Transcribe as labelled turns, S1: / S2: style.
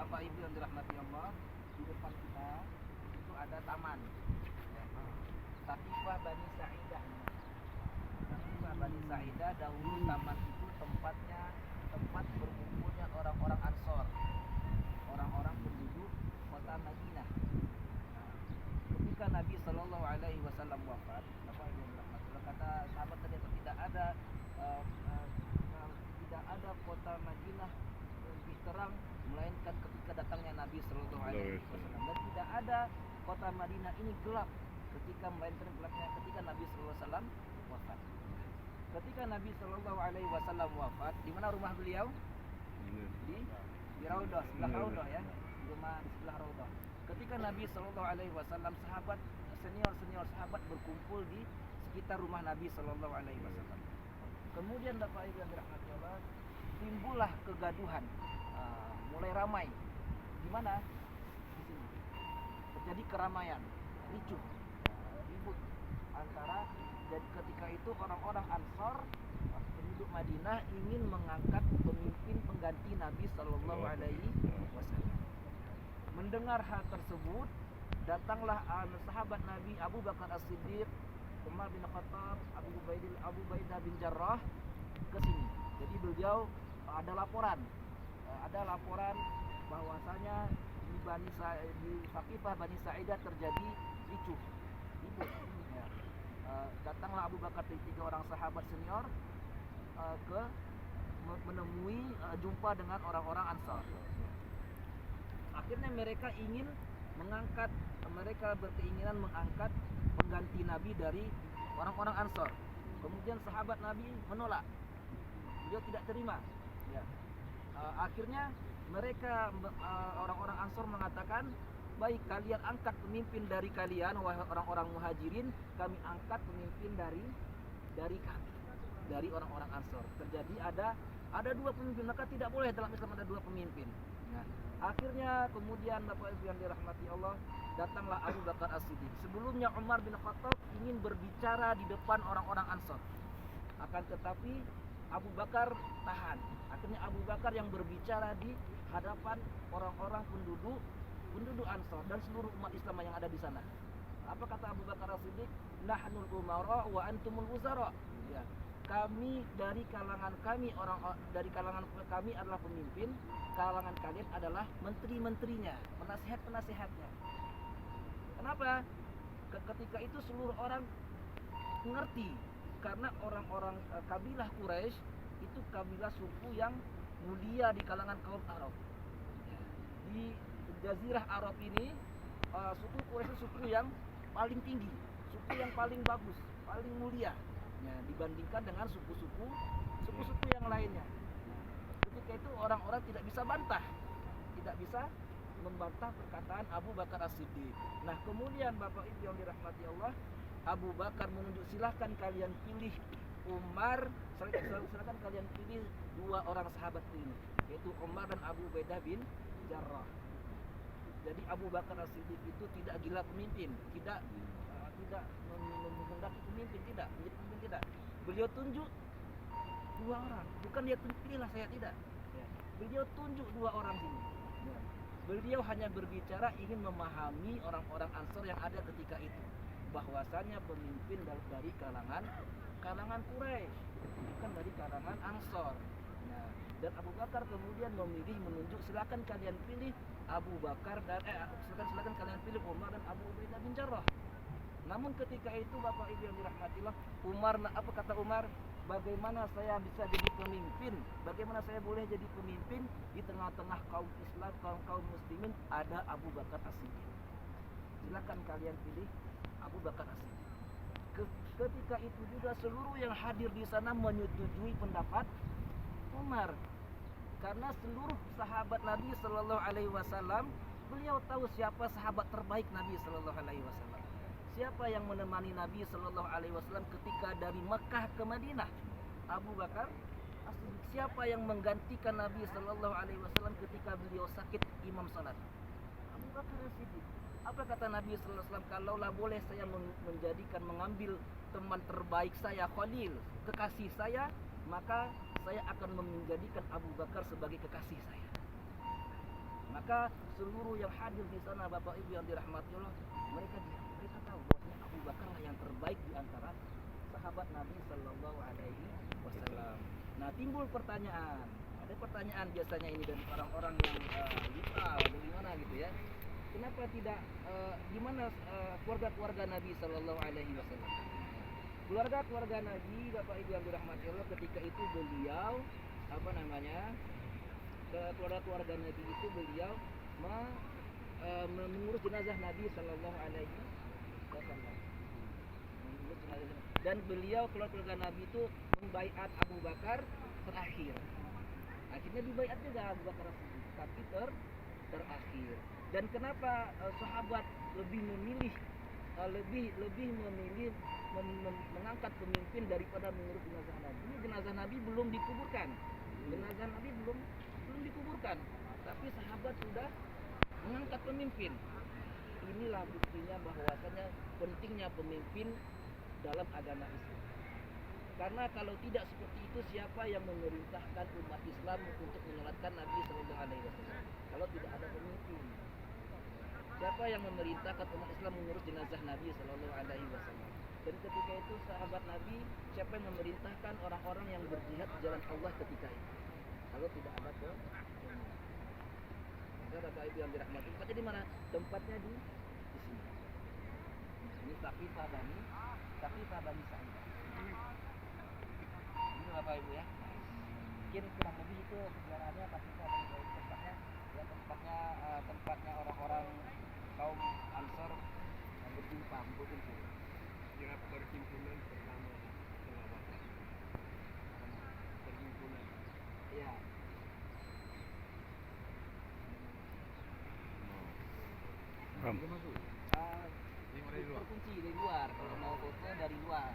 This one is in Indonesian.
S1: Bapak Ibu yang dirahmati Allah, di depan kita itu ada taman. Ya. Saqifah Bani Sa'idah. Saqifah Bani Sa'idah dahulu taman itu tempatnya tempat berkumpulnya orang-orang Ansor, orang-orang penduduk kota Madinah. Ketika Nabi Shallallahu Alaihi Wasallam wafat, Bapak Ibu yang dirahmati Allah, kata sahabat tadi tidak ada kota Madinah lebih terang melainkan ketika datangnya Nabi Shallallahu Alaihi Wasallam, dan tidak ada kota Madinah ini gelap melainkan gelapnya ketika Nabi Shallallahu Alaihi Wasallam wafat. Ketika Nabi Shallallahu Alaihi Wasallam wafat, di mana rumah beliau? Di Raudhah, sebelah Raudhah ya, di rumah di sebelah Raudhah. Ketika Nabi Shallallahu Alaihi Wasallam, sahabat senior sahabat berkumpul di sekitar rumah Nabi Shallallahu Alaihi Wasallam. Kemudian Bapak Ibu yang dirahmati Allah, timbullah kegaduhan, mulai ramai. Di mana? Di sini. Terjadi keramaian, ricuh, ribut antara. Jadi ketika itu orang-orang Ansor, penduduk Madinah ingin mengangkat pemimpin pengganti Nabi Shallallahu Alaihi Wasallam. Mendengar hal tersebut, datanglah sahabat Nabi Abu Bakar As-Siddiq, Umar bin Khattab, Abu Ubaidah bin Jarrah ke sini. Jadi beliau ada laporan bahwasanya di Saqifah Bani Sa'idah terjadi ricuh, ribut. Ya. Datanglah Abu Bakar dan 3 orang sahabat senior menemui jumpa dengan orang-orang Ansar. Akhirnya mereka berkeinginan mengangkat pengganti Nabi dari orang-orang Ansar. Kemudian sahabat Nabi menolak, beliau tidak terima. Ya. Akhirnya mereka orang-orang Ansar mengatakan, baik, kalian angkat pemimpin dari kalian, wahai orang-orang Muhajirin, kami angkat pemimpin dari kami, dari orang-orang Ansar. Terjadi ada 2 pemimpin, maka tidak boleh dalam Islam ada 2 pemimpin. Nah, akhirnya kemudian Bapak Ibu yang dirahmati Allah, datanglah Abu Bakar As-Siddiq. Sebelumnya Umar bin Khattab ingin berbicara di depan orang-orang Ansar, akan tetapi Abu Bakar tahan. Akhirnya Abu Bakar yang berbicara di hadapan orang-orang penduduk Ansar dan seluruh umat Islam yang ada di sana. Apa kata Abu Bakar As-Siddiq? Nahnul umara wa antumul wuzara. Ya. Kami dari kalangan kami adalah pemimpin, kalangan kalian adalah menteri-menterinya, penasihat-penasihatnya. Kenapa? Ketika itu seluruh orang mengerti, karena orang-orang kabilah Quraisy itu kabilah suku yang mulia di kalangan kaum Arab. Di Jazirah Arab ini, suku Quraisy itu suku yang paling tinggi, suku yang paling bagus, paling mulia, ya, dibandingkan dengan suku-suku yang lainnya. Ketika itu orang-orang tidak bisa membantah perkataan Abu Bakar As-Siddiq. Nah, kemudian Bapak Ibu yang dirahmati Allah, Abu Bakar menunjuk, silahkan kalian pilih Umar, silahkan kalian pilih 2 orang sahabat ini, yaitu Umar dan Abu Ubaidah bin Jarrah. Jadi Abu Bakar As-Siddiq itu tidak gila pemimpin, tidak menghendaki pemimpin, tidak menjadi pemimpin, tidak. Beliau tunjuk 2 orang, bukan dia pilihlah saya, tidak. Ya. Beliau tunjuk 2 orang sini. Ya. Beliau hanya berbicara ingin memahami orang-orang Ansar yang ada ketika itu, bahwasanya pemimpin dari kalangan Quraisy, bukan dari kalangan Ansar. Nah, dan Abu Bakar kemudian menunjuk, silakan kalian pilih Abu Bakar dan silakan kalian pilih Umar dan Abu Ubaidah bin Jarrah. Namun ketika itu Bapak Ibu yang dirahmatillah, apa kata Umar? Bagaimana saya bisa jadi pemimpin? Bagaimana saya boleh jadi pemimpin di tengah-tengah kaum Islam, kaum muslimin ada Abu Bakar As-Siddiq. Silakan kalian pilih Abu Bakar As-Siddiq. Ketika itu juga seluruh yang hadir di sana menyetujui pendapat Umar. Karena seluruh sahabat Nabi Shallallahu Alaihi Wasallam, beliau tahu siapa sahabat terbaik Nabi Shallallahu Alaihi Wasallam. Siapa yang menemani Nabi Shallallahu Alaihi Wasallam ketika dari Mekah ke Madinah? Abu Bakar As-Siddiq. Siapa yang menggantikan Nabi Shallallahu Alaihi Wasallam ketika beliau sakit imam salat? Abu Bakar As-Siddiq. Apa kata Nabi Sallallahu Alaihi Wasallam? Kalaulah boleh saya mengambil teman terbaik saya, Khalil, kekasih saya, maka saya akan menjadikan Abu Bakar sebagai kekasih saya. maka seluruh yang hadir di sana Bapak Ibu yang dirahmati Allah, mereka tahu bahwa Abu Bakar lah yang terbaik di antara sahabat Nabi Sallallahu Alaihi Wasallam. Nah, timbul pertanyaan. Ada pertanyaan biasanya ini dari orang-orang yang liberal dari mana gitu ya. Kenapa tidak di mana keluarga-keluarga Nabi Sallallahu Alaihi Wasallam? Keluarga-keluarga Nabi, Bapak Ibu yang dirahmati Allah, ketika itu beliau keluarga-keluarga Nabi itu beliau mengurus jenazah Nabi Sallallahu Alaihi Wasallam. Dan beliau keluarga Nabi itu membaiat Abu Bakar terakhir. Akhirnya dibaiat juga Abu Bakar tapi terakhir. Dan kenapa sahabat lebih memilih mengangkat pemimpin daripada mengurus jenazah Nabi? Jenazah Nabi belum dikuburkan. Tapi sahabat sudah mengangkat pemimpin. Inilah buktinya bahwasanya pentingnya pemimpin dalam agama Islam. Karena kalau tidak seperti itu, siapa yang memerintahkan umat Islam untuk menyolatkan Nabi Sallallahu Alaihi Wasallam? Kalau tidak ada pemimpin, siapa yang memerintahkan umat Islam mengurus jenazah Nabi Sallallahu Alaihi Wasallam? Dan ketika itu sahabat Nabi, siapa yang memerintahkan orang-orang yang berjihad di jalan Allah ketika itu? Kalau tidak ada pemimpin. Bapak Ibu yang dirahmati, tempatnya di mana? Tempatnya di sini. Ini Saqifah Bani Sa'idah. Ini Bapak Ibu ya. Mungkin kurang lebih itu sejarahannya, pasti ada di tempatnya. Ya, tempatnya orang-orang kaum Ansor yang berkumpul.
S2: Kira perhimpunan pertama setelah wafat. Perhimpunan.
S1: Iya. Terkunci dari luar. Kalau mau foto dari luar.